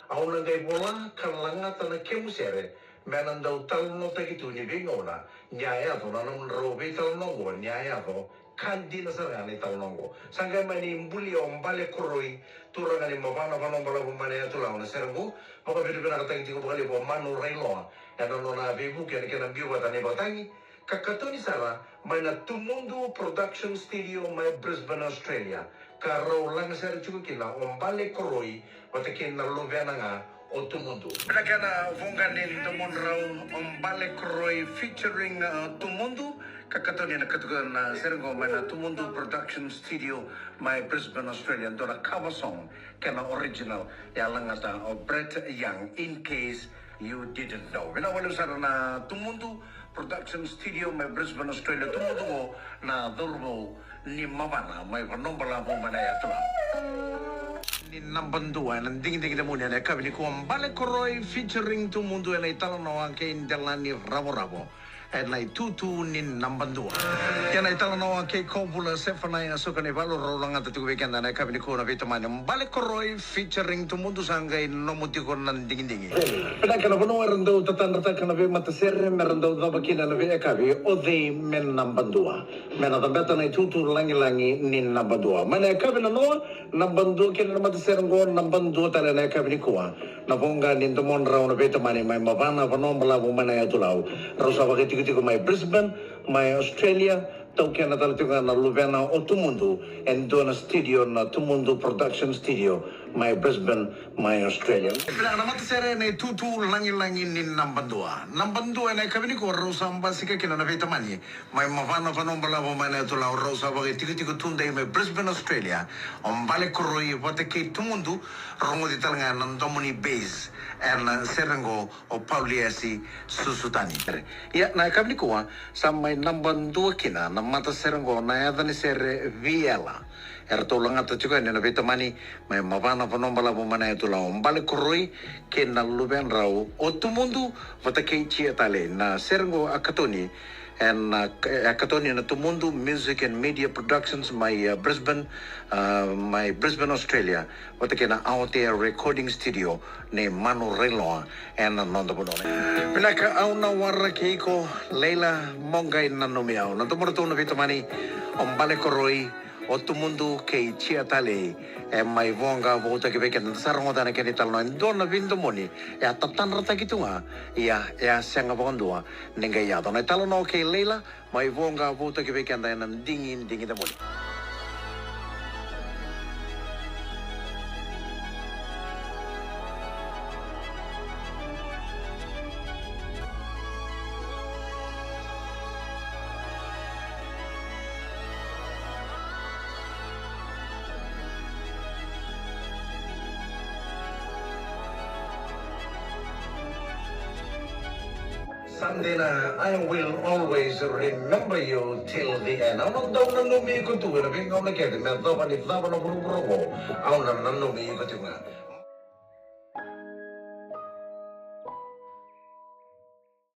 Auna gai bola kalanga tana kemusere. Menan dau talno takitu ni bingona. Nyaya to nanong robe talno go nyaya to. Kandi na sarani talno go. Sangay mani mbuli ombale koroi. Turangani mabana panong bala bumane atulaw na serbo. Maka bidu pinakatang tiko bakali po manu railoa. Ano no na bibu kaya kaya biwa tani batangi. Kakatoni sara may na Tumundo Production Studio may Brisbane, Australia. Karo lang sa rituko kila ombale koroi watakin na lubiana nga o Tumundo. Pinaka vonganin Tumundraw ombale koroi featuring Tumundo. Kakatoni na katugan na sergo may na Tumundo Production Studio may Brisbane, Australia. Doon na cover song kaya original yalang ata o Brett Young in case you didn't know. Pinawalo sa na Tumundo Production Studio may Brisbane, Australia. Tumundo na Durbo ni Mavana may panombala po manaya ito. Ni Nambanduan, ang ding-ding na muna na kami ni Kuwang Balekoroy featuring Tumundo na italano ang kay Indalan ni Rabo-Rabo. At na itutu ni Nambanduan. Yan ay italano ang kay Kobula Sefanay na suka ni Valo Rolang at tukubikan na kami ni Kuwang Vitaman. Ang Balekoroy featuring Tumundo sa kay Nomutiko ng ding-ding. Pinaka na puno meron daw tatanda ka na ba matasere meron daw bakina na ba kabi o de men Nambandua. Mena da beta na itutu langi-langi ni Nambandua. Mana kabi na no Nambandua kina na matasere ngo Nambandua tala na kabi ni Kuwang. Na ponga ni Domon Raw na Vitaman may mavana panombala mo manaya tulaw. Rosa bakit ko may Brisbane, may Australia, tau kaya natalatungan na Lubena o Tumundo, and doon na studio na Tumundo Production Studio, may Brisbane, may Australia. Pinakanamatasere na tutu langi-langi ni Nambandua. Nambandua na kami ni ko, Rosa Ambasika kinanapita mani, may mavana panombala mo manaya tulaw, Rosa bakit tiko-tiko tunday may Brisbane, Australia, balik koroi wate kay Tumundo, rongo di talaga ng Domini Base, and Serengo o Pauliasi Susutani. Ya, na kami ko sa may Nambandua kina na mata Serengo na yata ni Sere Viela. Erto lang ata juga ni nabita mani may mavana panombala mo manay tulang balik koroi kina luben raw o Tumundo wata kay Chiatale na Serengo Akatoni and Akatoni na Tumundo Music and Media Productions my Brisbane, Australia. Wata kina out there recording studio ni Manu Reloa and Nanda Bodone. Pinaka au na warra keiko Leila Mongay na numiao. Nantumurto na vitamani ombale koroi o Tumundo kay Chiatale may vonga buta kibeken sarong na kanital no don na vindomoni ya tatan rata gitu nga ya senga bondua ninga ya don talo no kay Leila may vonga buta kibeken na dingin da moni. Sandina, I will always remember you till the end. Ano daw nanumi ko tuwa na bing ako nakita, may daw pa ni daw na buru-buru ko. Ako na nanumi ko tuwa.